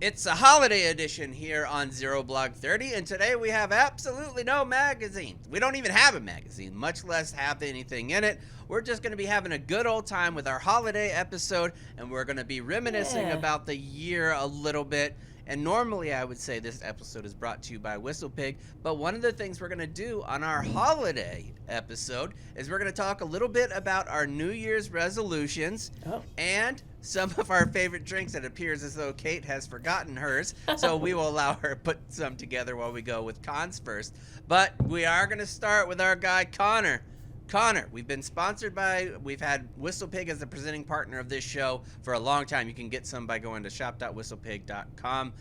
It's a holiday edition here on Zero Blog 30, and today we have absolutely no magazine. We don't even have a magazine, much less have anything in it. We're just going to be having a good old time with our holiday episode, and we're going to be reminiscing about the year a little bit. And normally I would say this episode is brought to you by WHISTLEPIG, but one of the things we're going to do on our holiday episode is we're going to talk a little bit about our New Year's resolutions and some of our favorite drinks. It appears as though Kate has forgotten hers, so we will allow her to put some together while we go with Cons first. But we are going to start with our guy Connor. Connor, we've had WHISTLEPIG as the presenting partner of this show for a long time. You can get some by going to shop.whistlepig.com/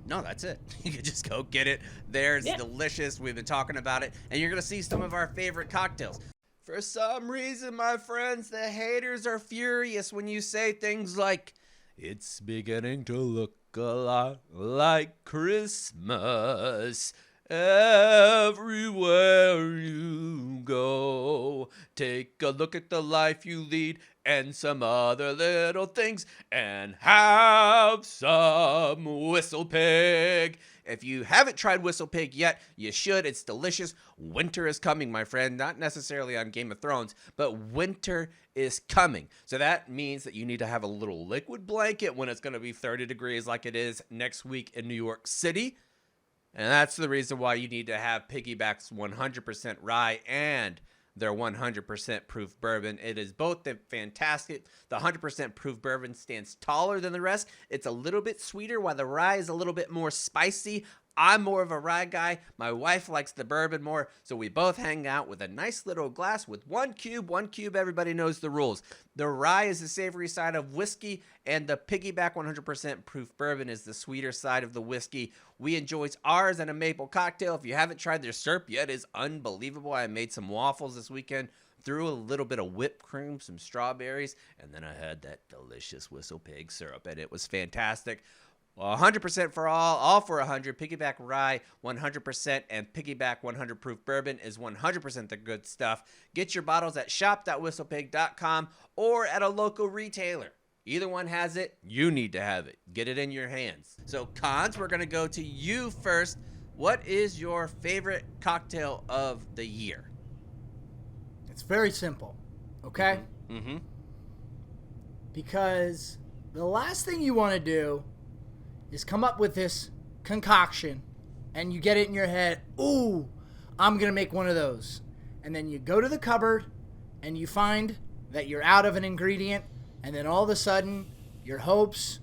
No, that's it. You can just go get it there. It's delicious. We've been talking about it. And you're going to see some of our favorite cocktails. For some reason, my friends, the haters are furious when you say things like, "It's beginning to look a lot like Christmas everywhere you go. Take a look at the life you lead and some other little things and have some WHISTLEPIG." If you haven't tried WHISTLEPIG yet, you should. It's delicious. Winter is coming, my friend. Not necessarily on Game of Thrones, but winter is coming. So that means that you need to have a little liquid blanket when it's going to be 30 degrees like it is next week in New York City. And that's the reason why you need to have Piggyback's 100% rye and their 100% proof bourbon. It is both fantastic. The 100% proof bourbon stands taller than the rest. It's a little bit sweeter, while the rye is a little bit more spicy. I'm more of a rye guy. My wife likes the bourbon more, so we both hang out with a nice little glass with one cube. One cube, everybody knows the rules. The rye is the savory side of whiskey, and the Piggyback 100% proof bourbon is the sweeter side of the whiskey. We enjoy ours in a maple cocktail. If you haven't tried their syrup yet, it is unbelievable. I made some waffles this weekend, threw a little bit of whipped cream, some strawberries, and then I had that delicious WHISTLEPIG syrup, and it was fantastic. 100% for all for 100. Piggyback rye 100% and Piggyback 100 proof bourbon is 100% the good stuff. Get your bottles at shop.whistlepig.com or at a local retailer. Either one has it. You need to have it. Get it in your hands. So, Cons, we're going to go to you first. What is your favorite cocktail of the year? It's very simple, okay? Mm-hmm. Because the last thing you want to do is come up with this concoction and you get it in your head, ooh, I'm going to make one of those. And then you go to the cupboard and you find that you're out of an ingredient, and then all of a sudden your hopes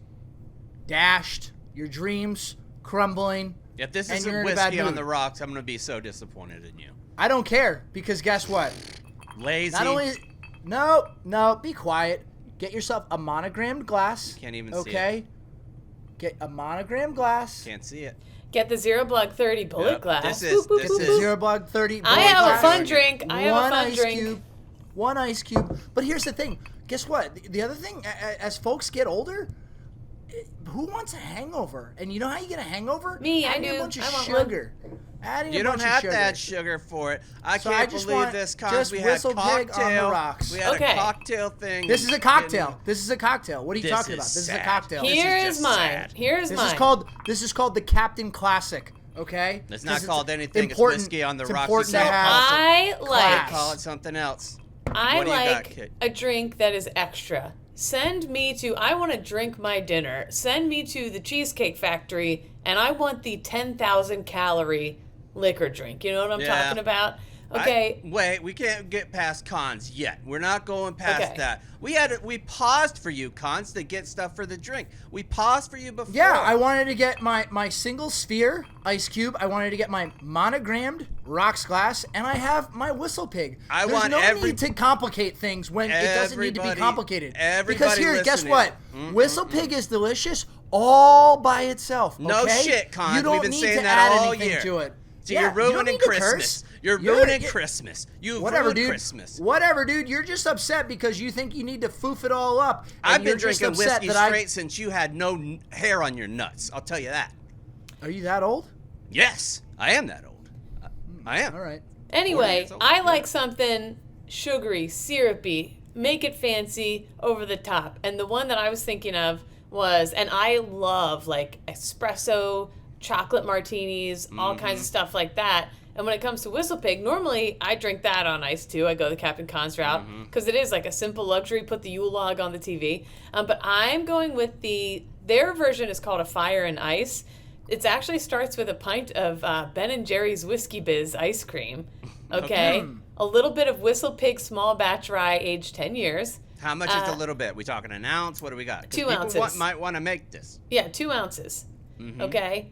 dashed, your dreams crumbling. If this isn't whiskey on the rocks, I'm going to be so disappointed in you. I don't care, because guess what? Lazy. Not only, no, be quiet. Get yourself a monogrammed glass. Can't even see it. Okay? Get a monogrammed glass. Can't see it. Get the Zero Blog 30 bullet glass. This is Zero Blog 30 bullet I have glass. a fun drink. One ice cube. But here's the thing. Guess what? The other thing, as folks get older, who wants a hangover? And you know how you get a hangover? Me, I do. Adding a bunch of I want sugar. You don't have to add sugar for it. I can't believe this, Cons. We had WHISTLEPIG on the rocks. We had a cocktail thing. This is a cocktail. What are you talking about? This is a cocktail. Here is mine. This is called the Captain Classic. Okay. It's not called anything. It's whiskey on the rocks. So I call it something else. I like a drink that is extra. Send me to, I want to drink my dinner. Send me to the Cheesecake Factory, and I want the 10,000 calorie liquor drink. You know what I'm talking about? Okay. Wait, we can't get past Cons yet. We're not going past that. We paused for you, Cons, to get stuff for the drink. We paused for you before. Yeah, I wanted to get my single sphere ice cube. I wanted to get my monogrammed rocks glass, and I have my WHISTLEPIG. There's no need to complicate things when it doesn't need to be complicated. Because here, guess what? WHISTLEPIG is delicious all by itself. Okay? No shit, Cons. You don't We've been need saying to that add all anything year. to it. So you're ruining Christmas. You're ruining Christmas. You've ruined Christmas. Whatever, dude. You're just upset because you think you need to foof it all up. I've been drinking whiskey straight since you had no hair on your nuts. I'll tell you that. Are you that old? Yes, I am that old. I am. All right. Anyway, I like something sugary, syrupy, make it fancy, over the top. And the one that I was thinking of was, and I love like espresso, chocolate martinis, all kinds of stuff like that. And when it comes to WhistlePig, normally I drink that on ice too. I go the Captain Con's route because it is like a simple luxury. Put the Yule log on the TV. But I'm going with their version is called a Fire and Ice. It actually starts with a pint of Ben and Jerry's Whiskey Biz ice cream. Okay. A little bit of WhistlePig small batch rye aged 10 years. How much is a little bit? We talking an ounce? What do we got? 2 ounces. People might want to make this. Yeah, 2 ounces. Okay.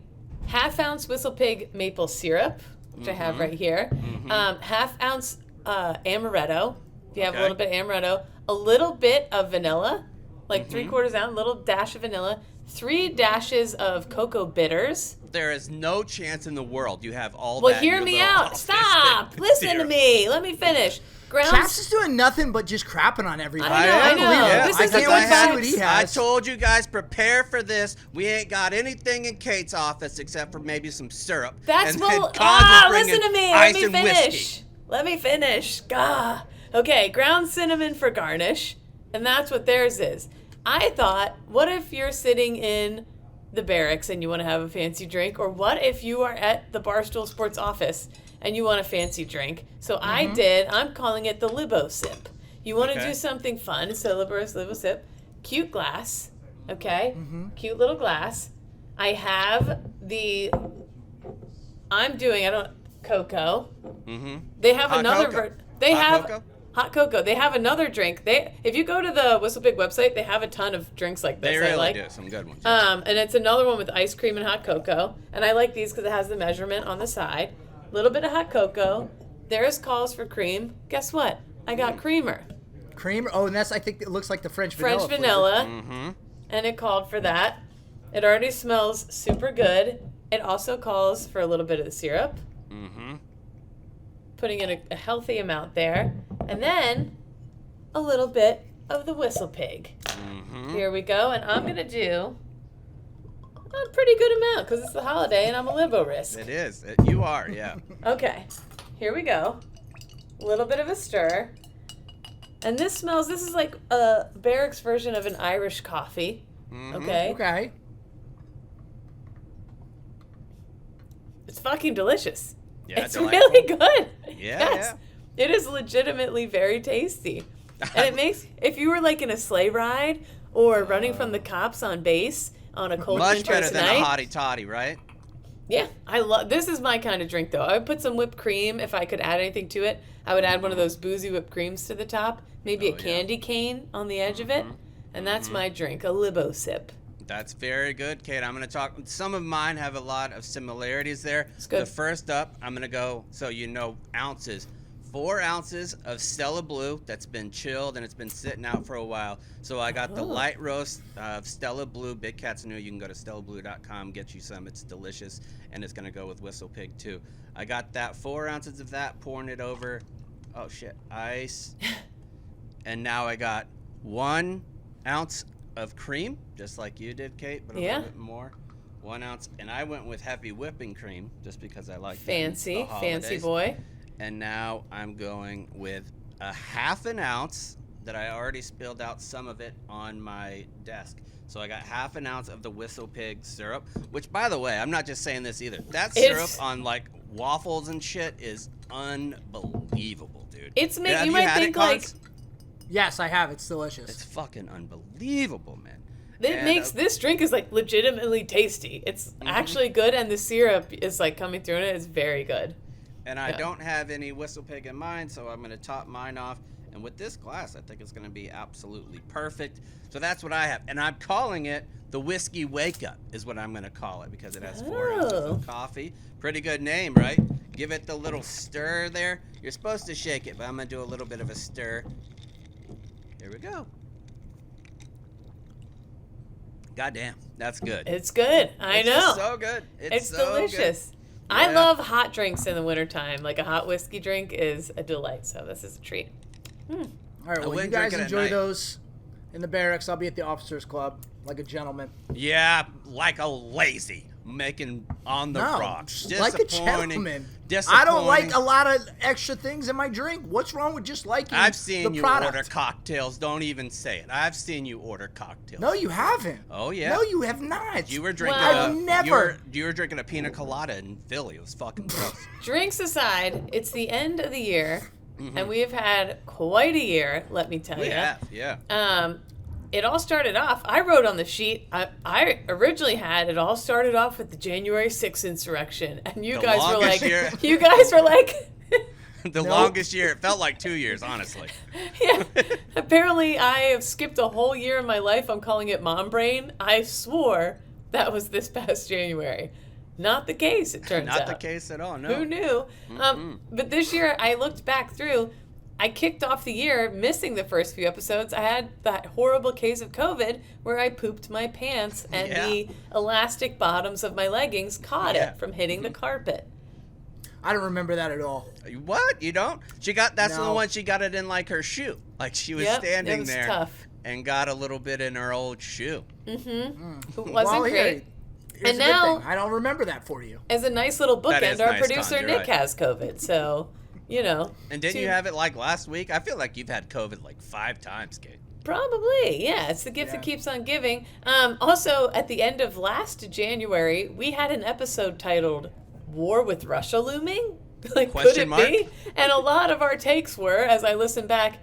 Half-ounce WhistlePig maple syrup, which I have right here. Half-ounce amaretto. If you have a little bit of amaretto. A little bit of vanilla, like 3/4 ounce, a little dash of vanilla. 3 dashes of cocoa bitters. There is no chance in the world you have all Well, that. hear me out. Stop. Listen to me. Let me finish. Chaps is doing nothing but just crapping on everybody. I know. Yeah. This I is can't a wait good to see vibes. what he I has. told you guys, prepare for this. We ain't got anything in Kate's office except for maybe some syrup. That's and well. Cons is Listen bringing to me. Let ice me and finish. whiskey. Let me finish. Gah. Okay, ground cinnamon for garnish, and that's what theirs is. I thought, what if you're sitting in the barracks and you want to have a fancy drink, or what if you are at the Barstool Sports office and you want a fancy drink? So I'm calling it the Libo Sip. You want to do something fun, so Libo Sip. Cute glass, okay? Cute little glass. I have cocoa. They have Hot another cocoa? They Hot have cocoa? hot cocoa. They have another drink. If you go to the WhistlePig website, they have a ton of drinks like this. They really I like. do. Some good ones. And it's another one with ice cream and hot cocoa. And I like these because it has the measurement on the side. A little bit of hot cocoa. Theirs calls for cream. Guess what? I got creamer. Creamer? Oh, and that's, I think it looks like the French vanilla. French vanilla. And it called for that. It already smells super good. It also calls for a little bit of the syrup. Putting in a healthy amount there. And then a little bit of the WhistlePig. Here we go. And I'm going to do a pretty good amount because it's the holiday and I'm a libo risk. It is. You are, yeah. Okay. Here we go. A little bit of a stir. And this is like a barracks version of an Irish coffee. Okay. Okay. It's fucking delicious. Yeah, It's delightful. really good. Yeah, Yes. It is legitimately very tasty. And it makes, if you were like in a sleigh ride or running from the cops on base on a cold Much winter's better than night. a hottie toddy, right? Yeah, this is my kind of drink though. I would put some whipped cream if I could add anything to it. I would add one of those boozy whipped creams to the top, maybe a candy cane on the edge of it, and that's my drink, a Libo Sip. That's very good, Kate. I'm going to talk. Some of mine have a lot of similarities there. It's good. The first up, I'm going to go, so you know, ounces. 4 ounces of Stella Blue that's been chilled and it's been sitting out for a while. So I got the light roast of Stella Blue, Big Cats New. You can go to stellablue.com, get you some. It's delicious, and it's going to go with WhistlePig too. I got that 4 ounces of that, pouring it over, ice. And now I got 1 ounce of cream, just like you did, Kate, but a little bit more. 1 ounce, and I went with heavy whipping cream just because I like fancy boy. And now I'm going with a 1/2 ounce that I already spilled out some of it on my desk. So I got 1/2 ounce of the WhistlePig syrup, which, by the way, I'm not just saying this either. That syrup on like waffles and shit is unbelievable, dude. It's Have you might had think it, like Cons? Yes, I have. It's delicious. It's fucking unbelievable, man. it makes this drink is like legitimately tasty. It's actually good, and the syrup is like coming through in it. It's very good. And I don't have any WhistlePig in mine, so I'm going to top mine off. And with this glass, I think it's going to be absolutely perfect. So that's what I have. And I'm calling it the Whiskey Wake Up is what I'm going to call it because it has 4 ounces of coffee. Pretty good name, right? Give it the little stir there. You're supposed to shake it, but I'm going to do a little bit of a stir. Here we go. Goddamn, that's good. It's good. I know. Just so good. It's so delicious. Good. I Yeah. love hot drinks in the wintertime. Like a hot whiskey drink is a delight. So this is a treat. All right, well, you wouldn't guys drink it at enjoy night. those in the barracks. I'll be at the officers' club like a gentleman. Yeah, like a lazy making on the No, rocks. just like a gentleman. Disappointing. I don't like a lot of extra things in my drink. What's wrong with just liking I've seen the you product? order cocktails. Don't even say it. I've seen you order cocktails. No, you haven't. Oh, yeah. No, you have not. You were drinking. I've never. You were drinking a pina colada in Philly. It was fucking gross. Drinks aside, it's the end of the year, and we have had quite a year, let me tell you. We have, yeah. It all started off, I wrote on the sheet, I originally had it all started off with the January 6th insurrection, and you The guys were longest like, year. you guys were like, The longest year. It felt like 2 years, honestly. yeah. Apparently, I have skipped a whole year in my life. I'm calling it mom brain. I swore that was this past January. Not the case, it turns out. Not the case at all, no. Who knew? But this year, I looked back through. I kicked off the year missing the first few episodes. I had that horrible case of COVID where I pooped my pants and the elastic bottoms of my leggings caught it from hitting the carpet. I don't remember that at all. What? You don't? That's the No. one she got it in like her shoe. Like she was standing it was there tough. and got a little bit in her old shoe. It wasn't Well, here, great. here's And a good now- thing. I don't remember that for you. As a nice little That is bookend, our nice, producer Con, you're Nick right. has COVID, so you know. And didn't two- you have it like last week? I feel like you've had COVID like 5 times, Kate. Probably, yeah. It's the gift that keeps on giving. Also, at the end of last January, we had an episode titled "War with Russia Looming." Like, Question could it be? And a lot of our takes were, as I listen back,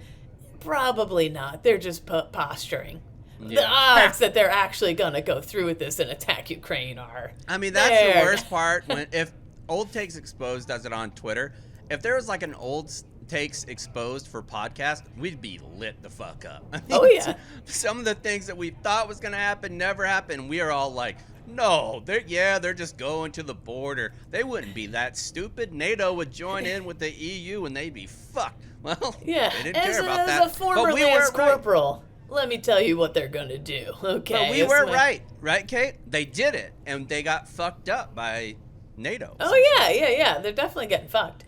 probably not. They're just posturing. The Yeah. odds that they're actually gonna go through with this and attack Ukraine are. I mean, that's there. the worst part. If Old Takes Exposed does it on Twitter, if there was like an Old Takes Exposed for podcast, we'd be lit the fuck up. I mean, Oh, yeah. Some of the things that we thought was gonna happen never happened. We are all like, no, they're just going to the border. They wouldn't be that stupid. NATO would join in with the EU and they'd be fucked. Well, Yeah, they didn't care about as that. a former But we Lance were right. Corporal, let me tell you what they're gonna do. Okay, But we It's were my- right, Kate? They did it, and they got fucked up by NATO. Oh yeah. They're definitely getting fucked.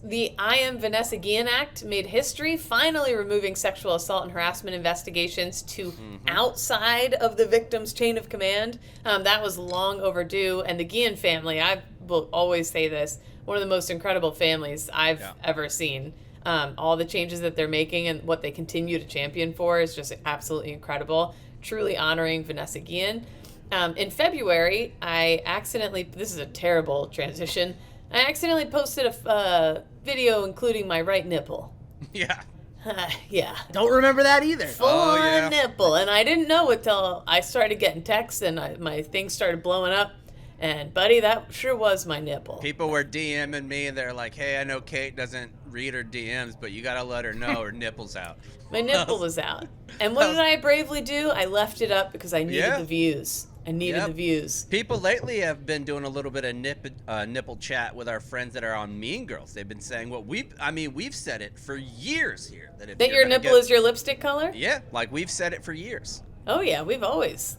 The I Am Vanessa Guillen Act made history, finally removing sexual assault and harassment investigations to outside of the victim's chain of command. That was long overdue, and the Guillen family, I will always say this, one of the most incredible families I've ever seen. All the changes that they're making and what they continue to champion for is just absolutely incredible. Truly honoring Vanessa Guillen. In February, I accidentally, this is a terrible transition, I accidentally posted a video including my right nipple. Yeah. Yeah. Don't remember that either. Full yeah. nipple. And I didn't know it till I started getting texts and my things started blowing up. And buddy, that sure was my nipple. People were DMing me, and they're like, hey, I know Kate doesn't read her DMs, but you got to let her know her nipple's out. My nipple was out. And what did I bravely do? I left it up because I needed the views. I needed the views. People lately have been doing a little bit of nipple chat with our friends that are on Mean Girls. They've been saying we've said it for years here. That, if That you're your gonna nipple get- is your lipstick color? Yeah, like we've said it for years. Oh yeah, we've always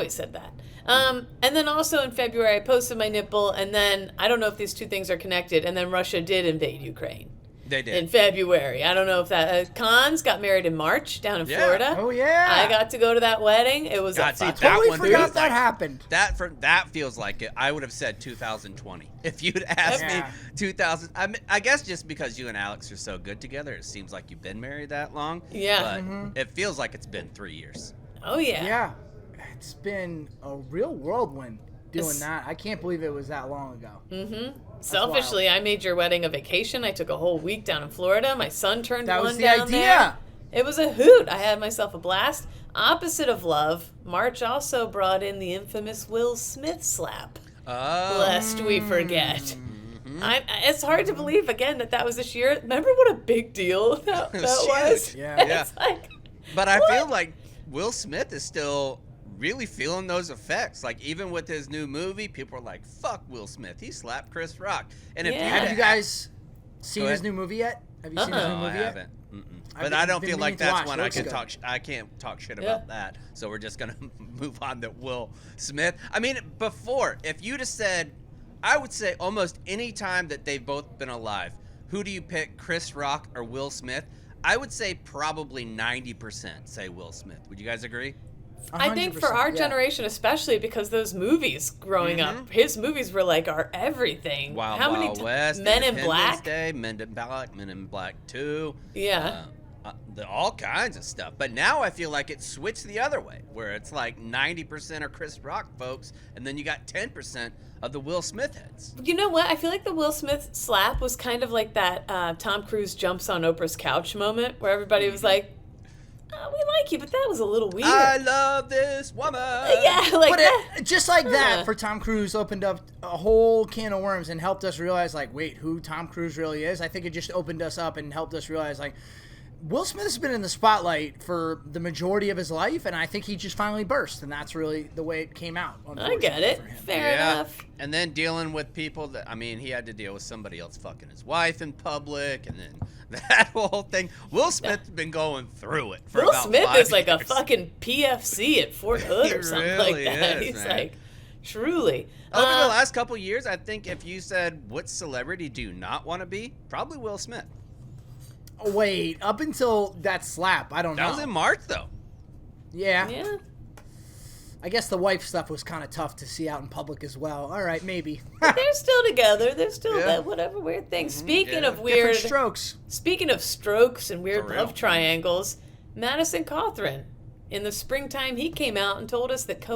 said that. And then also in February I posted my nipple, and then I don't know if these two things are connected, and then Russia did invade Ukraine. They did. In February. I don't know if that... Cons got married in March down in Florida. Oh, yeah. I got to go to that wedding. It was God, a see, fun... that Totally one forgot feels that like- happened. That feels like it. I would have said 2020 if you'd asked Yeah. me 2000. I guess just because you and Alex are so good together, it seems like you've been married that long. Yeah. But it feels like it's been 3 years. Oh, yeah. Yeah. It's been a real whirlwind doing It's- that. I can't believe it was that long ago. Mm-hmm. Selfishly, I made your wedding a vacation. I took a whole week down in Florida. My son turned That one was the down idea. there. It was a hoot. I had myself a blast. Opposite of love, March also brought in the infamous Will Smith slap. Oh. Lest we forget. Mm-hmm. It's hard to believe, again, that was this year. Remember what a big deal that was? Huge. Yeah. Yeah. It's like, But I what? feel like Will Smith is still really feeling those effects. Like, even with his new movie, people are like, fuck Will Smith. He slapped Chris Rock. And if Yeah. you'd Have you guys seen Go his ahead. new movie yet? Have you seen his Uh-uh. new No, I movie yet? haven't. Mm-mm. I've But I don't been feel like meaning to that's watch. one It I looks can good. talk. I can't talk shit Yeah. about that. So we're just gonna move on to Will Smith. I mean, before, if you'd have said, I would say almost any time that they've both been alive, who do you pick, Chris Rock or Will Smith? I would say probably 90% say Will Smith. Would you guys agree? I think for 100%, our yeah. generation, especially because those movies growing up, his movies were like our everything. Wild How many Wild West, Men in Independence Black? Day, Men in Black, Men in Black 2. Yeah. All kinds of stuff. But now I feel like it switched the other way, where it's like 90% are Chris Rock folks, and then you got 10% of the Will Smith heads. You know what? I feel like the Will Smith slap was kind of like that Tom Cruise jumps on Oprah's couch moment, where everybody was like, we like you, but that was a little weird. I love this woman. Yeah, like But that. just like that, for Tom Cruise, opened up a whole can of worms and helped us realize, like, wait, who Tom Cruise really is. I think it just opened us up and helped us realize, like, Will Smith has been in the spotlight for the majority of his life, and I think he just finally burst, and that's really the way it came out. I get it. for him. Fair enough. And then dealing with people that, I mean, he had to deal with somebody else fucking his wife in public, and then that whole thing. Will Smith's been going through it for Will about Smith 5 is like a years. fucking PFC at Fort Hood He or something really like that. is, He's man. like, truly. Over the last couple years, I think if you said, what celebrity do you not want to be? Probably Will Smith. Wait, up until that slap, I don't know. That was in March, though. Yeah. Yeah. I guess the wife stuff was kind of tough to see out in public as well. All right, maybe. They're still together. They're still Yeah. that whatever weird thing. Speaking Yeah. of weird, Different strokes. speaking of strokes and weird For real. love triangles, Madison Cawthron. In the springtime, he came out and told us that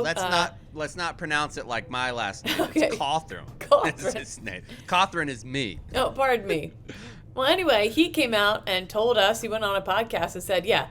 Let's not pronounce it like my last name. Okay. It's Cawthron. Cawthron. It's his name. Cawthron is me. Oh, pardon me. Well, anyway, he came out and told us, he went on a podcast and said, yeah,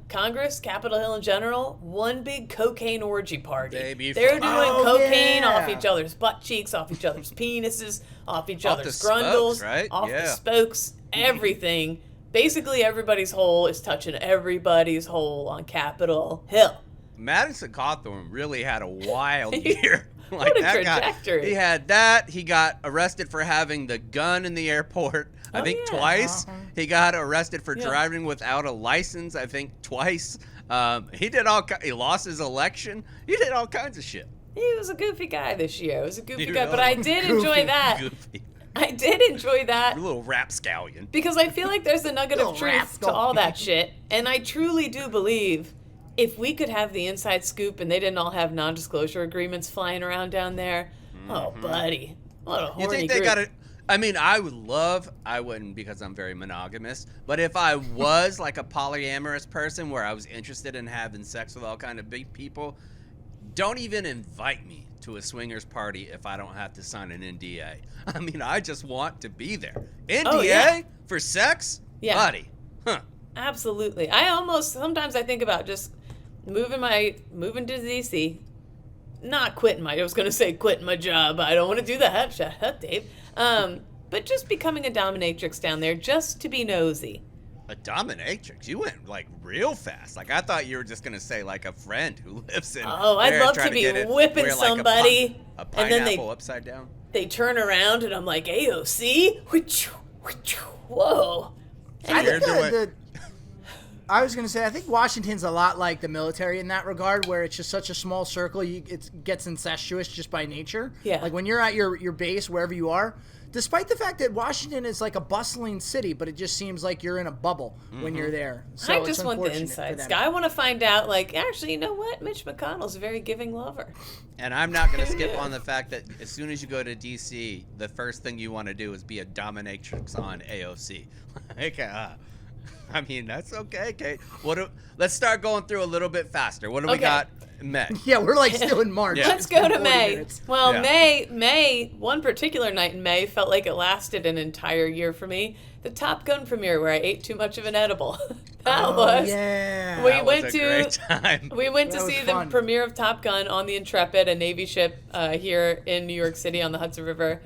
Congress, Capitol Hill in general, one big cocaine orgy party. Baby They're fuck. doing Oh, cocaine yeah. off each other's butt cheeks, off each other's penises, off each Off other's the grundles, spokes, right? off the Yeah. spokes, everything. Basically, everybody's hole is touching everybody's hole on Capitol Hill. Madison Cawthorn really had a wild He- year. What a that trajectory. Guy, he had that. He got arrested for having the gun in the airport, I Oh, think yeah. twice. He got arrested for Yeah. driving without a license, I think twice. He lost his election. He did all kinds of shit. He was a goofy guy this year. He was a goofy He guy, but really I was. did Goofy. enjoy that. Goofy. I did enjoy that. A little rapscallion. Because I feel like there's a nugget of Little truth rascal. to all that shit. And I truly do believe if we could have the inside scoop and they didn't all have non-disclosure agreements flying around down there, oh, buddy. What a horny You think they group. got it? I mean, I wouldn't because I'm very monogamous, but if I was like a polyamorous person where I was interested in having sex with all kind of big people, don't even invite me to a swingers party if I don't have to sign an NDA. I mean, I just want to be there. NDA Oh, yeah. for sex? Yeah. Buddy. Huh. Absolutely. Sometimes I think about just moving to DC. Not quitting I was going to say quitting my job. I don't want to do that. Shut up, Dave. But just becoming a dominatrix down there just to be nosy. A dominatrix? You went like real fast. Like I thought you were just gonna say like a friend who lives in. Oh, I'd there love trying to be get it, whipping wear, like, somebody, a and then pineapple upside down. They turn around and I'm like, AOC? Whoa. I Weird think the way- I was going to say, I think Washington's a lot like the military in that regard, where it's just such a small circle, it gets incestuous just by nature. Yeah. Like when you're at your base, wherever you are, despite the fact that Washington is like a bustling city, but it just seems like you're in a bubble when you're there. So I it's just want the unfortunate for inside them. scoop. I want to find out, like, actually, you know what? Mitch McConnell's a very giving lover. And I'm not going to skip on the fact that as soon as you go to D.C., the first thing you want to do is be a dominatrix on AOC. Like, I mean, that's okay, Kate. Let's start going through a little bit faster. What do we Okay. got? May. Yeah, we're like still in March. Yeah. Let's It's go been to 40 May. minutes. Well, Yeah. May, one particular night in May felt like it lasted an entire year for me. The Top Gun premiere where I ate too much of an edible. That was. Yeah. We That went was a to great time. We went to That was see fun. the premiere of Top Gun on the Intrepid, a Navy ship here in New York City on the Hudson River.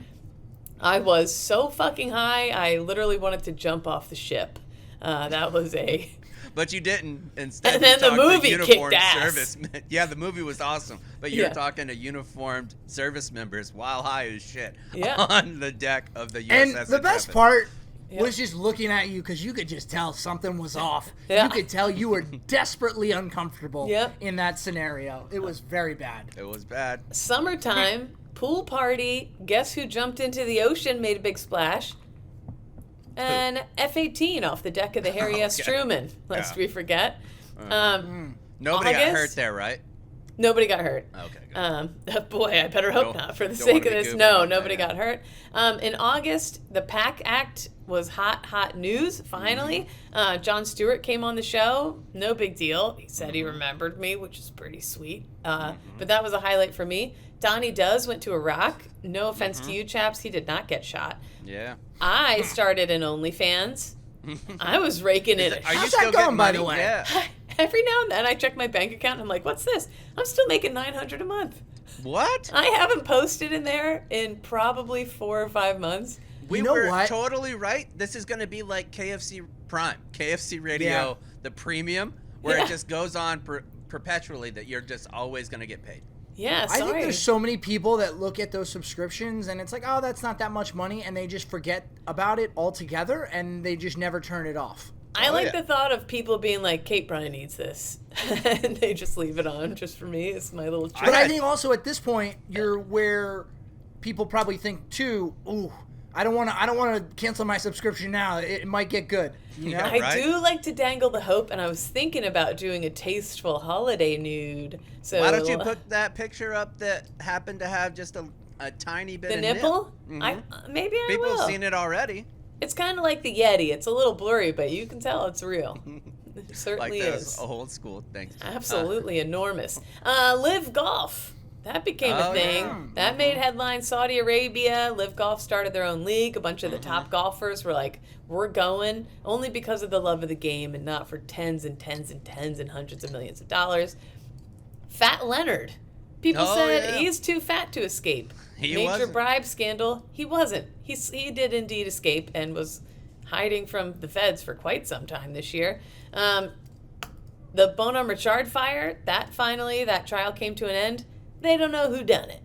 I was so fucking high, I literally wanted to jump off the ship. That was a... But you didn't. Instead, And then you the talked to movie uniformed kicked ass. servicemen. Yeah, the movie was awesome. But you're Yeah. talking to uniformed service members while high as shit Yeah. on the deck of the And USS the best Intrepid. part Yep. was just looking at you because you could just tell something was off. Yeah. You could tell you were desperately uncomfortable Yep. in that scenario. It was very bad. It was bad. Summertime, pool party, guess who jumped into the ocean, made a big splash? An F-18 off the deck of the Harry S. Okay. Truman, lest Yeah. we forget. Nobody got August. hurt there, right? Nobody got hurt. Okay, good. Boy, I better hope Don't- not. For the don't sake wanna of be this, goofy no, about that, nobody yeah. got hurt. In August, the PAC Act was hot news, finally. Jon Stewart came on the show. No big deal. He said he remembered me, which is pretty sweet. But that was a highlight for me. Donnie Does went to Iraq. No offense to you, Chaps. He did not get shot. Yeah. I started an OnlyFans. I was raking in it. Are you How's still that going, getting by money? the way? Yeah. Every now and then I check my bank account and I'm like, what's this? I'm still making $900 a month. What? I haven't posted in there in probably 4 or 5 months. We You know were what? totally right. This is going to be like KFC Prime, KFC Radio, Yeah. the premium, where Yeah. it just goes on perpetually that you're just always going to get paid. Yeah, I sorry. think there's so many people that look at those subscriptions and it's like, oh, that's not that much money, and they just forget about it altogether and they just never turn it off. I Oh, like yeah. the thought of people being like, Kate Bryan needs this. And they just leave it on just for me. It's my little treat. But I had- think also at this point, you're where people probably think too, ooh, I don't want to cancel my subscription now. It might get good. You know? Yeah. I right? do like to dangle the hope, and I was thinking about doing a tasteful holiday nude. So Why don't you put that picture up that happened to have just a tiny bit the of nipple? Mhm. Maybe I People will. have seen it already. It's kind of like the Yeti. It's a little blurry, but you can tell it's real. It certainly Like is. those old school things. Absolutely enormous. Live Golf. That became a Oh, thing. yeah. That made headlines. Saudi Arabia, Live Golf started their own league. A bunch of the top golfers were like, we're going, only because of the love of the game and not for tens and tens and tens and hundreds of millions of dollars. Fat Leonard. People Oh, said yeah. he's too fat to escape. He Major wasn't. bribe scandal. He wasn't. He did indeed escape and was hiding from the feds for quite some time this year. The Bonhomme Richard fire, that trial came to an end. They don't know who done it.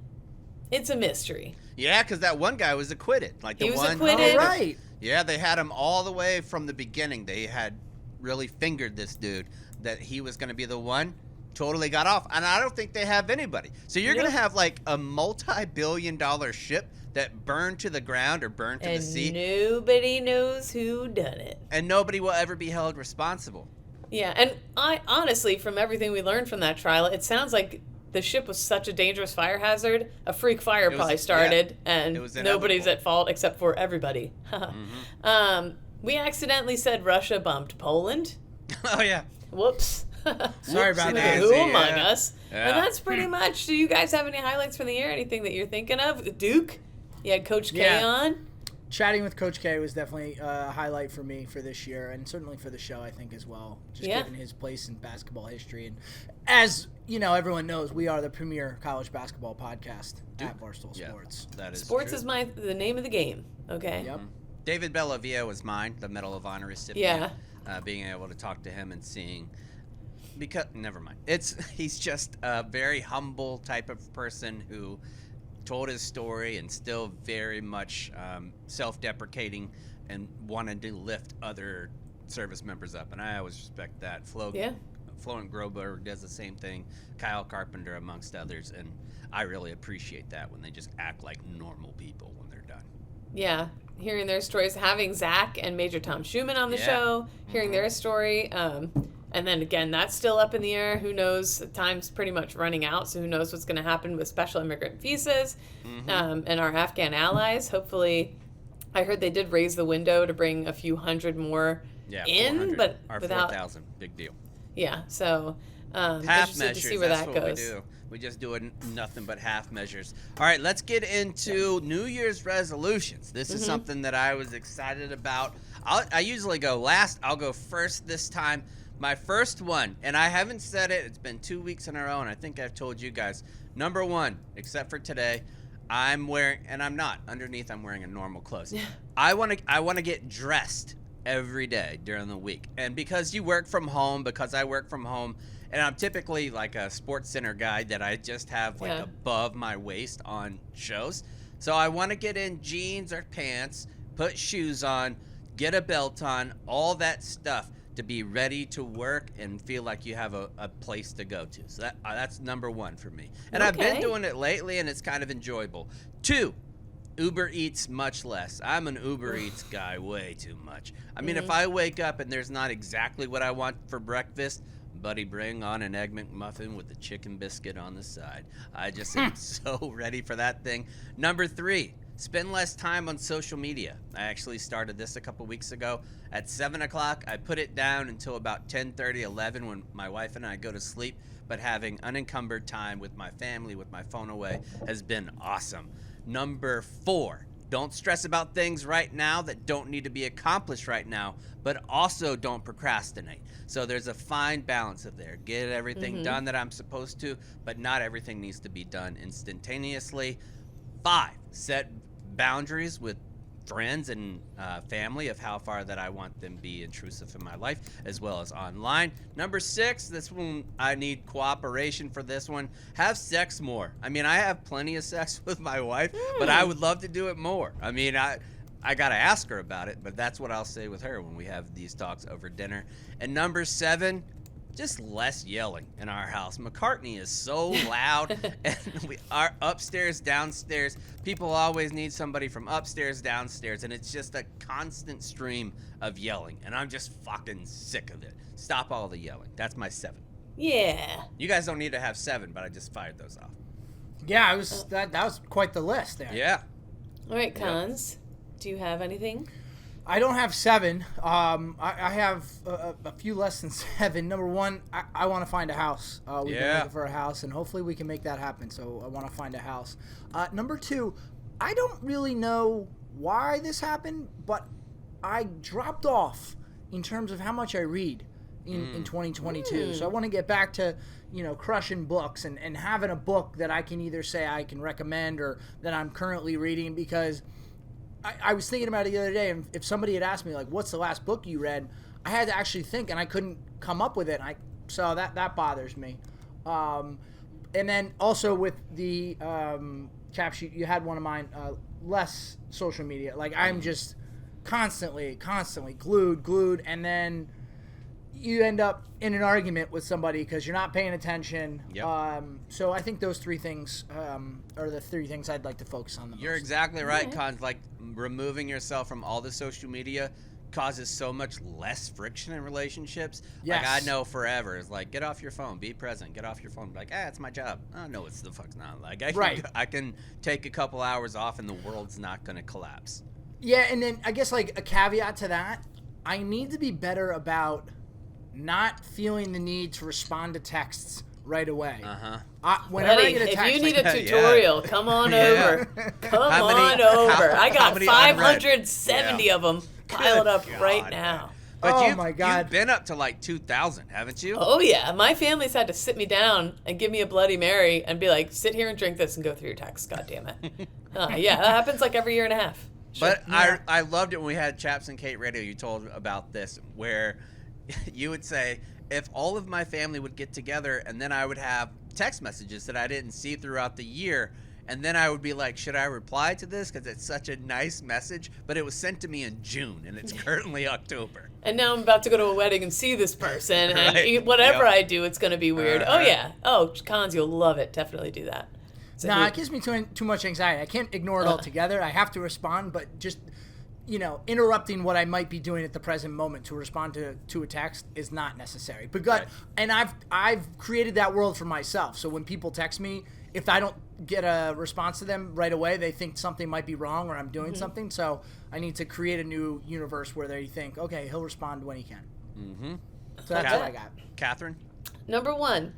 It's a mystery. Yeah, because that one guy was acquitted. Like the He was one. acquitted. All right. Yeah, they had him all the way from the beginning. They had really fingered this dude that he was going to be the one. Totally got off. And I don't think they have anybody. So you're going to have like a multi-billion-dollar ship that burned to the ground or burned to the And sea. nobody knows who done it. And nobody will ever be held responsible. Yeah, and I honestly, from everything we learned from that trial, it sounds like the ship was such a dangerous fire hazard. A freak fire was- probably started, it and was nobody's inevitable. at fault except for everybody. We accidentally said Russia bumped Poland. Oh, yeah. Whoops. Sorry about that. Who Yeah. among us? Yeah. And that's pretty much. Do you guys have any highlights from the year? Anything that you're thinking of? Duke? You had Coach K Yeah. on? Chatting with Coach K was definitely a highlight for me for this year, and certainly for the show, I think, as well. Just Yeah. given his place in basketball history. And as you know, everyone knows, we are the premier college basketball podcast at Barstool Yeah, Sports. that is Sports true. is the name of the game. Okay. Yep. David Bellavia was mine, the Medal of Honor recipient. Yeah. Being able to talk to him and seeing, because never mind. He's just a very humble type of person who told his story and still very much self-deprecating and wanted to lift other service members up, and I always respect that. Florent Groberg does the same thing. Kyle Carpenter, amongst others, and I really appreciate that when they just act like normal people when they're done. Yeah, hearing their stories, having Zach and Major Tom Schumann on the Yeah. show, hearing their story, and then again, that's still up in the air. Who knows? Time's pretty much running out, so who knows what's going to happen with special immigrant visas and our Afghan allies. Hopefully, I heard they did raise the window to bring a few hundred more in, 400. but Our without 4,000, big deal. Yeah, so Half interested measures. to see where That's that what goes. we do. We just do nothing but half measures. All right, let's get into New Year's resolutions. This is something that I was excited about. I usually go last. I'll go first this time. My first one, and I haven't said it. It's been 2 weeks in a row, and I think I've told you guys. Number one, except for today, I'm wearing, and I'm not. Underneath, I'm wearing a normal clothes. I want to get dressed every day during the week. And because you work from home, because I work from home, and I'm typically like a Sports Center guy that I just have like above my waist on shows. So I want to get in jeans or pants, put shoes on, get a belt on, all that stuff to be ready to work and feel like you have a place to go to. So that's number one for me. And I've been Okay. doing it lately, and it's kind of enjoyable. 2, Uber Eats much less. I'm an Uber Eats guy way too much. I mean, if I wake up and there's not exactly what I want for breakfast, buddy, bring on an Egg McMuffin with a chicken biscuit on the side. I just am so ready for that thing. Number 3, spend less time on social media. I actually started this a couple weeks ago. At 7 o'clock, I put it down until about 10:30, 11 when my wife and I go to sleep. But having unencumbered time with my family, with my phone away, has been awesome. Number 4, don't stress about things right now that don't need to be accomplished right now, but also don't procrastinate. So there's a fine balance of there. Get everything done that I'm supposed to, but not everything needs to be done instantaneously. 5, set boundaries with friends and family of how far that I want them to be intrusive in my life, as well as online. Number 6, this one I need cooperation for this one. Have sex more. I mean, I have plenty of sex with my wife, but I would love to do it more. I mean, I gotta ask her about it, but that's what I'll say with her when we have these talks over dinner. And number 7, just less yelling in our house. McCartney is so loud, and we are upstairs, downstairs. People always need somebody from upstairs, downstairs, and it's just a constant stream of yelling, and I'm just fucking sick of it. Stop all the yelling. That's my 7. Yeah. You guys don't need to have 7, but I just fired those off. Yeah, I was that was quite the list there. Yeah. All right, Cons. Do you have anything? I don't have 7. I have a few less than 7. Number 1, I want to find a house. We've been looking for a house, and hopefully we can make that happen. So I want to find a house. Number 2, I don't really know why this happened, but I dropped off in terms of how much I read in 2022. So I want to get back to, crushing books and having a book that I can either say I can recommend or that I'm currently reading, because I was thinking about it the other day, and if somebody had asked me, like, what's the last book you read, I had to actually think, and I couldn't come up with it. So that bothers me. And then also with the Chaps, you had one of mine, less social media. Like, I'm just constantly glued, and then you end up in an argument with somebody because you're not paying attention. Yep. So I think those 3 things are the 3 things I'd like to focus on the most. You're exactly right, Cons. Like, removing yourself from all the social media causes so much less friction in relationships. Yes. Like, I know forever. It's like, get off your phone, be present, get off your phone. Like, it's my job. Oh, no, it's the fuck's not. Like, I can take a couple hours off and the world's not going to collapse. Yeah, and then I guess, like, a caveat to that, I need to be better about not feeling the need to respond to texts right away. Whenever I get a text, if you need a tutorial, come on over. Come on over. I got 570 of them piled up right now. But my God. You've been up to like 2,000, haven't you? Oh, yeah. My family's had to sit me down and give me a Bloody Mary and be like, sit here and drink this and go through your texts. God damn it. Yeah, that happens like every year and a half. Sure. But yeah. I loved it when we had Chaps and Kate Radio. You told about this, where you would say, if all of my family would get together and then I would have text messages that I didn't see throughout the year, and then I would be like, should I reply to this because it's such a nice message? But it was sent to me in June, and it's currently October. And now I'm about to go to a wedding and see this person, and whatever I do, it's going to be weird. Oh, yeah. Oh, Cons, you'll love it. Definitely do that. So it gives me too much anxiety. I can't ignore it altogether. I have to respond, but just... interrupting what I might be doing at the present moment to respond to a text is not necessary. And I've created that world for myself. So when people text me, if I don't get a response to them right away, they think something might be wrong or I'm doing something. So I need to create a new universe where they think, okay, he'll respond when he can. Mm-hmm. So that's what I got. Catherine? Number 1,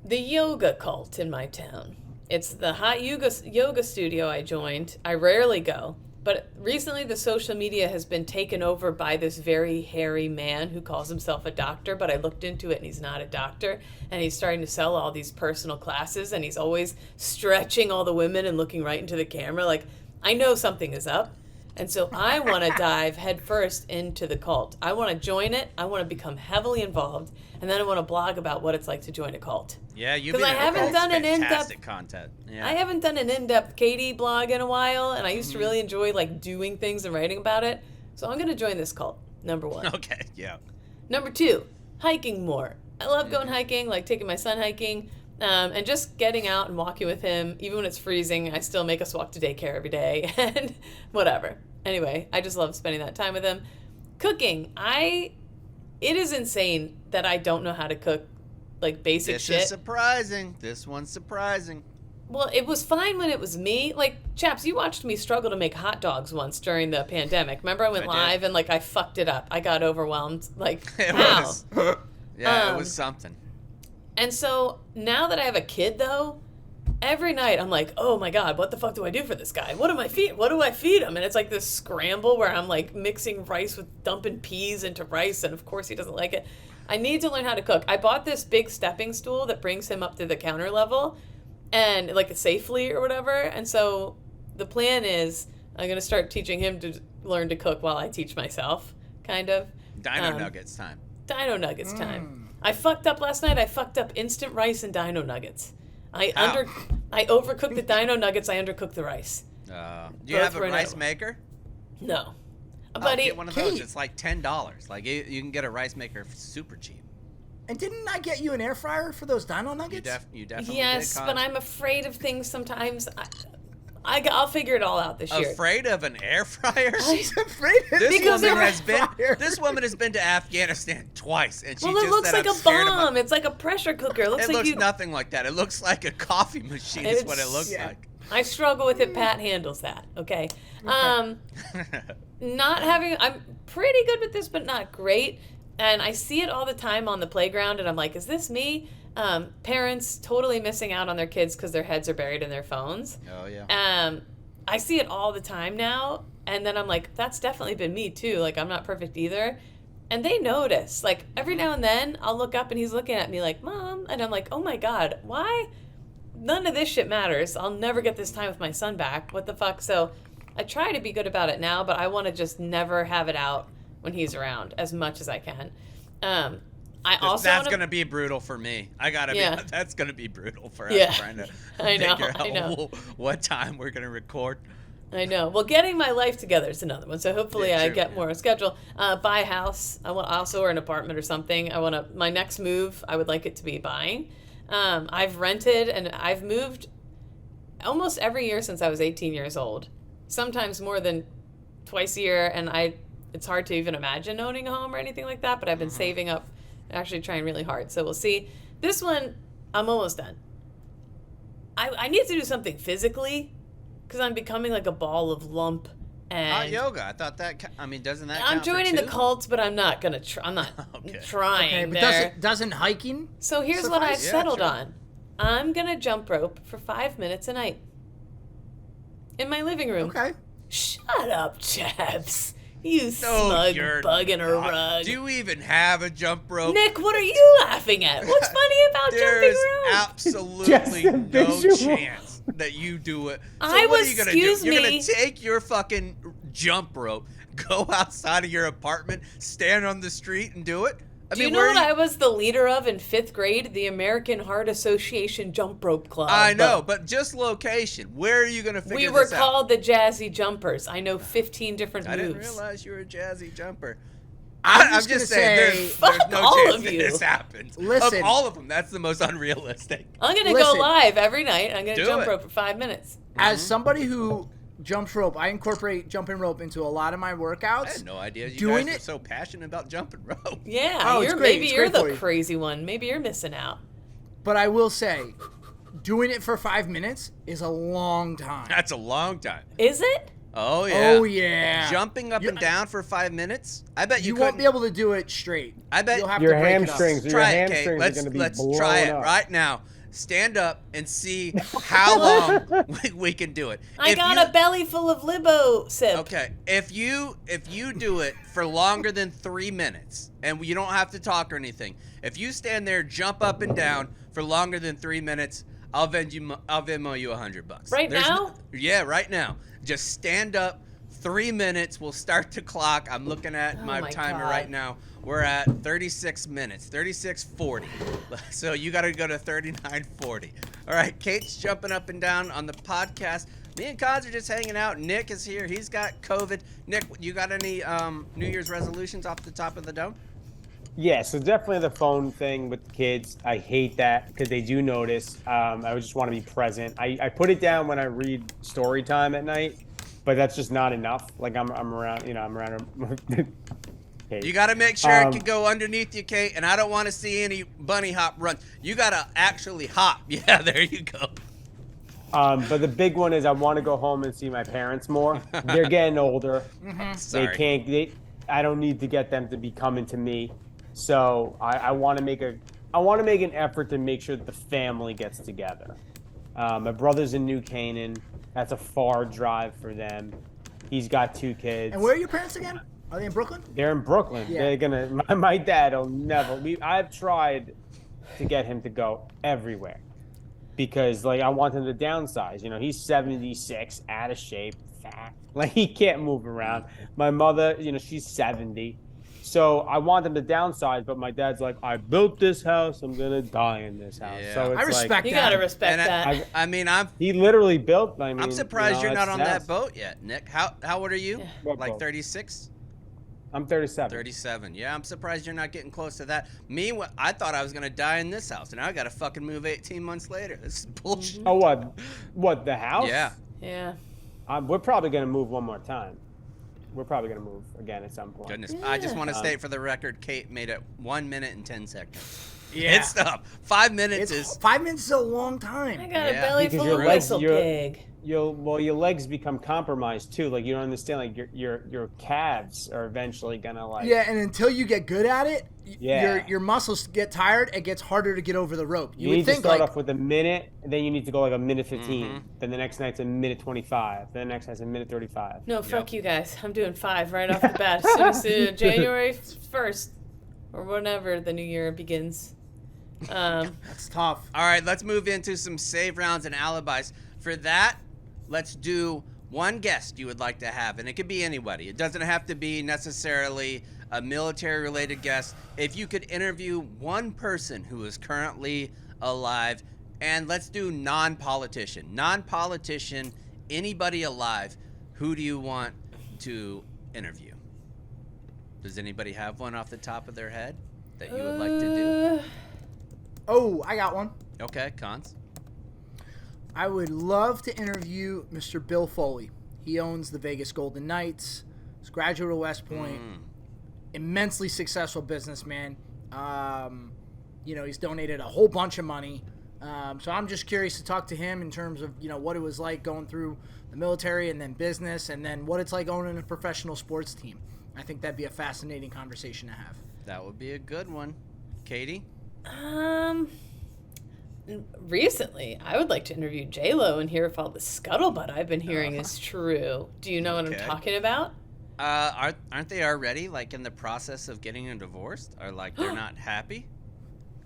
the yoga cult in my town. It's the hot yoga studio I joined. I rarely go. But recently the social media has been taken over by this very hairy man who calls himself a doctor, but I looked into it and he's not a doctor, and he's starting to sell all these personal classes, and he's always stretching all the women and looking right into the camera. Like, I know something is up. And so I want to dive headfirst into the cult. I want to join it. I want to become heavily involved, and then I want to blog about what it's like to join a cult. Yeah, you've been fantastic content. Yeah. I haven't done an in-depth Katie blog in a while, and I used to really enjoy like doing things and writing about it. So I'm going to join this cult. Number 1. Okay, yeah. Number 2, hiking more. I love going hiking, like taking my son hiking, and just getting out and walking with him. Even when it's freezing, I still make us walk to daycare every day, and whatever. Anyway, I just love spending that time with him. Cooking. I it is insane that I don't know how to cook like basic shit. This is surprising. This one's surprising. Well, it was fine when it was me. Like, Chaps, you watched me struggle to make hot dogs once during the pandemic. Remember I went live and, like, I fucked it up. I got overwhelmed. Like, It how? was. Yeah, it was something. And so, now that I have a kid, though, every night I'm like, oh, my God, what the fuck do I do for this guy? What do I feed him? And it's like this scramble where I'm, like, mixing rice with dumping peas into rice, and, of course, he doesn't like it. I need to learn how to cook. I bought this big stepping stool that brings him up to the counter level, and like safely or whatever. And so the plan is I'm going to start teaching him to learn to cook while I teach myself, kind of. Dino Nuggets time. Dino Nuggets time. I fucked up last night. I fucked up instant rice and Dino Nuggets. I overcooked the Dino Nuggets. I undercooked the rice. Do you have a ran rice out. maker? No. Oh, Buddy, get one of those. It's like $10. Like you can get a rice maker super cheap. And didn't I get you an air fryer for those Dino Nuggets? You definitely yes, did, but I'm afraid of things sometimes. I'll figure it all out this year. Afraid of an air fryer? She's afraid of This woman has been to Afghanistan twice, and she well, just it looks said, like I'm a scared bomb. It's like a pressure cooker. It looks like looks nothing like that. It looks like a coffee machine. Is what it looks like. I struggle with it. Pat handles that. Okay. I'm pretty good with this, but not great. And I see it all the time on the playground, and I'm like, is this me? Parents totally missing out on their kids because their heads are buried in their phones. Oh, yeah. I see it all the time now, and then I'm like, that's definitely been me too. Like, I'm not perfect either. And they notice. Like, every now and then, I'll look up and he's looking at me like, Mom. And I'm like, oh my God, why? None of this shit matters. I'll never get this time with my son back. What the fuck? So I try to be good about it now, but I want to just never have it out when he's around as much as I can. That's gonna be brutal for me. That's gonna be brutal for us trying to figure out what time we're gonna record. I know. Well, getting my life together is another one. So hopefully I get more on schedule. Buy a house. Or an apartment or something. My next move, I would like it to be buying. I've rented and I've moved almost every year since I was 18 years old. Sometimes more than twice a year, and it's hard to even imagine owning a home or anything like that, but I've been saving up, actually trying really hard. So we'll see. This one, I'm almost done. I need to do something physically because I'm becoming like a ball of lump. And hot yoga. I thought that. Doesn't that? I'm count joining for the two? cult, but I'm not gonna. I'm not trying. Okay, but there. doesn't hiking? So here's what I've settled on. I'm gonna jump rope for 5 minutes a night in my living room. Okay. Shut up, Chaps. You smug bug in a rug. Do you even have a jump rope? Nick, what are you laughing at? What's funny about jumping rope? There's absolutely no chance that you do it. So what are you gonna do? You're gonna take your fucking jump rope, go outside of your apartment, stand on the street, and do it? Do you know what I was the leader of in 5th grade? The American Heart Association Jump Rope Club. I know, but just location. Where are you going to figure this out? We were called the Jazzy Jumpers. I know 15 different moves. I didn't realize you were a jazzy jumper. I'm just saying, there's no chance that this happens. Listen. Of all of them, that's the most unrealistic. I'm going to go live every night. I'm going to jump rope for 5 minutes. As somebody who jumps rope, I incorporate jumping rope into a lot of my workouts. I had no idea you guys were so passionate about jumping rope. Yeah, maybe you're the crazy one. Maybe you're missing out. But I will say, doing it for 5 minutes is a long time. That's a long time. Is it? Oh, yeah. Oh, yeah. Jumping up and down for 5 minutes? I bet you won't be able to do it straight. I bet you'll have your to break hamstrings. it up. Your hamstrings are going to be Let's blown try it up. right now. Stand up and see how long we can do it. I got a belly full of Libo sip. Okay, if you do it for longer than 3 minutes, and you don't have to talk or anything, if you stand there, jump up and down for longer than 3 minutes, I'll Venmo you $100. Right now? Yeah, right now. Just stand up. 3 minutes. We'll start the clock. I'm looking at my timer right now. We're at 36 minutes, 36:40. So you got to go to 39:40. All right, Kate's jumping up and down on the podcast. Me and Cons are just hanging out. Nick is here. He's got COVID. Nick, you got any New Year's resolutions off the top of the dome? Yeah, so definitely the phone thing with the kids. I hate that because they do notice. I just want to be present. I put it down when I read story time at night, but that's just not enough. Like I'm around, I'm around. Kate. You got to make sure it can go underneath you, Kate, and I don't want to see any bunny hop runs. You got to actually hop. Yeah, there you go. But the big one is I want to go home and see my parents more. They're getting older. Sorry. They can't. I don't need to get them to be coming to me. So I want to make an effort to make sure that the family gets together. My brother's in New Canaan. That's a far drive for them. He's got 2 kids. And where are your parents again? Are they in Brooklyn? They're in Brooklyn. Yeah. They're gonna. My dad will never. I've tried to get him to go everywhere because, like, I want him to downsize. You know, he's 76, out of shape, fat. Like, he can't move around. My mother, you know, she's 70. So I want him to downsize, but my dad's like, I built this house. I'm gonna die in this house. Yeah. So it's I respect You that. gotta respect And that. I mean, He literally built. I'm surprised you're not on that's that boat yet, Nick. How old are you? Yeah. What Like boat? 36? I'm 37. 37. Yeah, I'm surprised you're not getting close to that. I thought I was going to die in this house, and now I got to fucking move 18 months later. This is bullshit. Oh, what? The house? Yeah. Yeah. We're probably gonna move one more time. We're probably gonna move again at some point. Goodness. I just want to state for the record, Kate made it 1 minute and 10 seconds. Yeah. It's up. 5 minutes is... 5 minutes is a long I time. got a Yeah. belly Because full your of legs- whistle your- pig. Your legs become compromised too. Like, you don't understand. Like, your calves are eventually gonna, like. Yeah, and until you get good at it, Yeah. your muscles get tired. It gets harder to get over the rope. You would need to think start like off with a minute, and then you need to go like a minute 15. Mm-hmm. Then the next night's a minute 25. Then the next night's a minute 35. No, fuck you guys. I'm doing 5 right off the bat. As soon as January 1st or whenever the new year begins. that's tough. All right, let's move into some save rounds and alibis. For that, let's do one guest you would like to have, and it could be anybody. It doesn't have to be necessarily a military-related guest. If you could interview one person who is currently alive, and let's do non-politician. Non-politician, anybody alive, who do you want to interview? Does anybody have one off the top of their head that you would like to do? Oh, I got one. Okay, Cons. I would love to interview Mr. Bill Foley. He owns the Vegas Golden Knights. He's a graduate of West Point. Immensely successful businessman. You know, he's donated a whole bunch of money. So I'm just curious to talk to him in terms of, you know, what it was like going through the military and then business and then what it's like owning a professional sports team. I think that'd be a fascinating conversation to have. That would be a good one. Katie? Recently, I would like to interview J-Lo and hear if all the scuttlebutt I've been hearing is true. Do you know what I'm Okay. talking about? Aren't they already, like, in the process of getting a divorced? Or, like, they're not happy?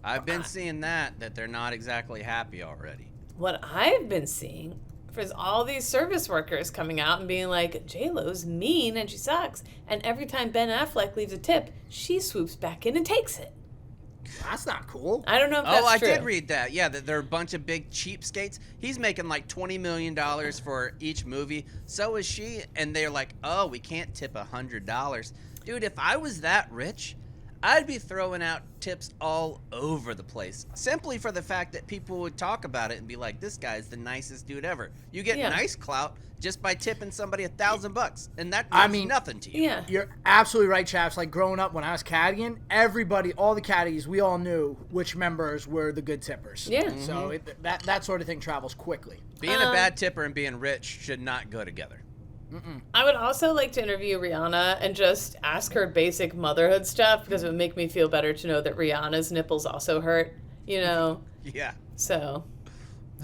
I've been seeing that they're not exactly happy already. What I've been seeing is all these service workers coming out and being like, J-Lo's mean and she sucks. And every time Ben Affleck leaves a tip, she swoops back in and takes it. That's not cool. I don't know if that's I true. did read that. Yeah, that they're a bunch of big cheapskates. He's making like $20 million for each movie. So is she. And they're like, oh, we can't tip $100. Dude, if I was that rich, I'd be throwing out tips all over the place. Simply for the fact that people would talk about it and be like, this guy's the nicest dude ever. You get nice clout just by tipping somebody $1,000. And that means nothing to you. Yeah. You're absolutely right, Chaps. Like, growing up when I was caddying, everybody, all the caddies, we all knew which members were the good tippers. Yeah. So that sort of thing travels quickly. Being a bad tipper and being rich should not go together. I would also like to interview Rihanna and just ask her basic motherhood stuff because it would make me feel better to know that Rihanna's nipples also hurt, you know? Yeah. So,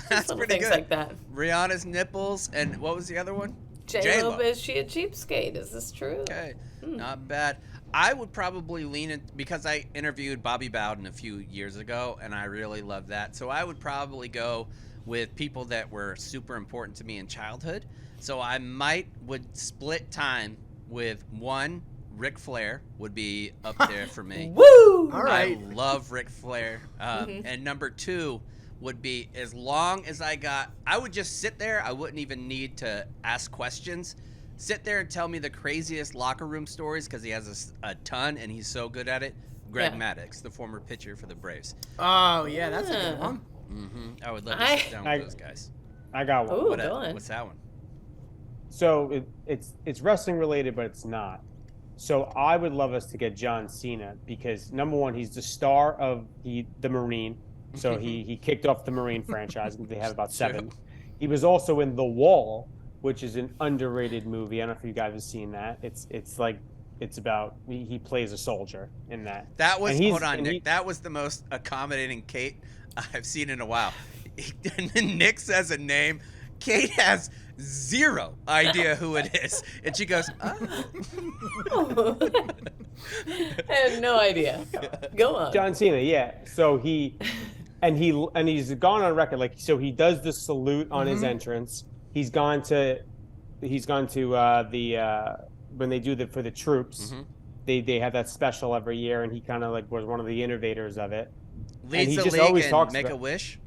That's little pretty things good. like that. Rihanna's nipples, and what was the other one? J-Lo, is she a cheapskate? Is this true? Okay, not bad. I would probably lean in, because I interviewed Bobby Bowden a few years ago, and I really loved that. So I would probably go with people that were super important to me in childhood. So I would split time with one. Ric Flair would be up there for me. Woo! All right. I love Ric Flair. And number 2 would be, as long as I would just sit there. I wouldn't even need to ask questions. Sit there and tell me the craziest locker room stories, because he has a ton and he's so good at it. Greg Maddux, the former pitcher for the Braves. Oh, yeah, that's a good one. I would love to sit down with those guys. I got one. Ooh, go on. What's that one? So it's wrestling related, but it's not. So I would love us to get John Cena because number one, he's the star of the Marine. So he kicked off the Marine franchise. They have about 7. He was also in The Wall, which is an underrated movie. I don't know if you guys have seen that. It's about he plays a soldier in that. That was hold on, Nick. That was the most accommodating Kate I've seen in a while. And then Nick says a name. Kate has zero idea who it is, and she goes, "Oh." I have no idea. Go on. John Cena, yeah. So he's gone on record, like, so he does the salute on his entrance. He's gone to the when they do for the troops, they have that special every year, and he kind of like was one of the innovators of it. Leads the league in Make-A-Wish.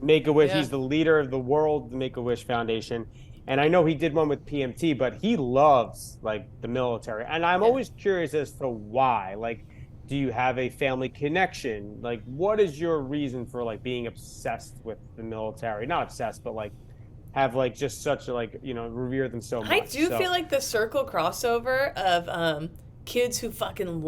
Make-A-Wish. Yeah. He's the leader of the World Make-A-Wish Foundation. And I know he did one with PMT, but he loves like the military. And I'm always curious as to why. Like, do you have a family connection? Like, what is your reason for like being obsessed with the military? Not obsessed, but like have like just such a like, you know, revere them so much. I do feel like the circle crossover of kids who fucking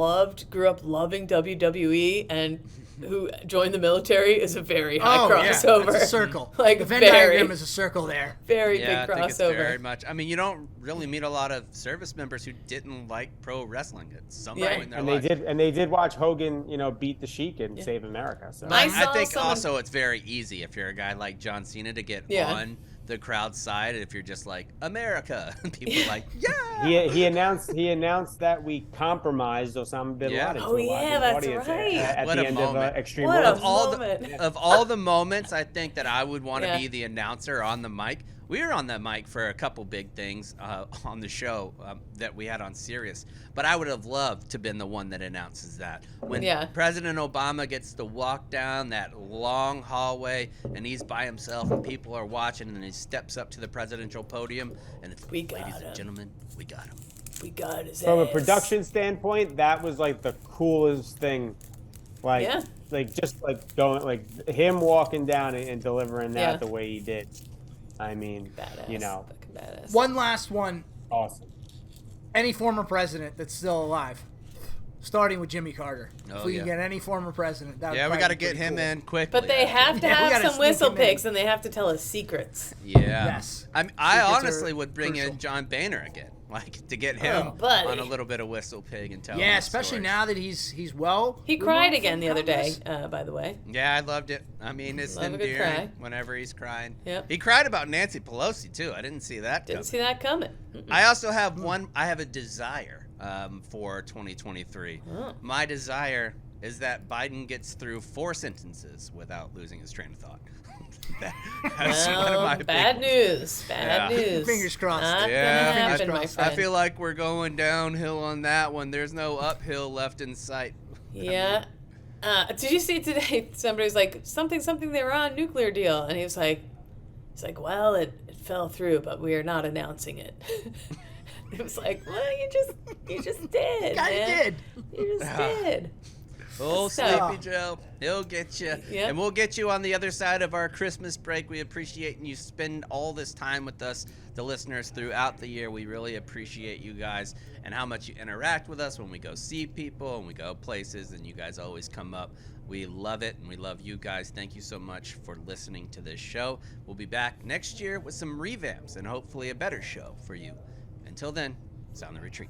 grew up loving WWE and who joined the military is a very high crossover. Yeah, it's a circle. Like the Venn diagram is a circle there. Very big crossover. I think it's very much. I mean, you don't really meet a lot of service members who didn't like pro wrestling at some point in their life. They did watch Hogan, you know, beat the Sheik and save America. So I think also it's very easy if you're a guy like John Cena to get on the crowd side. If you're just like America, people are like, yeah. He announced that we compromised Osama bin Laden. Oh yeah, that's right. At the end of Extreme What Rules. Of all the moments, I think that I would want to be the announcer on the mic. We were on the mic for a couple big things on the show that we had on Sirius, but I would have loved to have been the one that announces that. When President Obama gets to walk down that long hallway and he's by himself and people are watching, and then he steps up to the presidential podium and it's, ladies and gentlemen, we got him. We got his From ass. a production standpoint, that was like the coolest thing. Like, like just like going, like him walking down and delivering that the way he did. I mean, badass. You know. Badass. One last one. Awesome. Any former president that's still alive, starting with Jimmy Carter. If we can get any former president, that would we got to get him in quickly. But they have to have some whistle pigs, and they have to tell us secrets. Yeah. Yes. I honestly would bring in John Boehner again, like to get him on a little bit of whistle pig and tell. Yeah, especially now that he's well. He cried again the other day, by the way. Yeah, I loved it. I mean, it's endearing whenever he's crying. Yep. He cried about Nancy Pelosi too. I didn't see that. Didn't see that coming. I also have I have a desire for 2023. Oh. My desire is that Biden gets through 4 sentences without losing his train of thought. That's one of my bad news. Bad news. Fingers crossed. Not gonna happen, my friend. I feel like we're going downhill on that one. There's no uphill left in sight. Yeah. Did you see today? Somebody's like something. They were on a nuclear deal, and he's like, well, it fell through, but we are not announcing it. It was like, well, you just did. You just did. Oh, Sleepy Joe, he'll get you. Yep. And we'll get you on the other side of our Christmas break. We appreciate you spend all this time with us, the listeners, throughout the year. We really appreciate you guys and how much you interact with us when we go see people and we go places, and you guys always come up. We love it, and we love you guys. Thank you so much for listening to this show. We'll be back next year with some revamps and hopefully a better show for you. Until then, sound the retreat.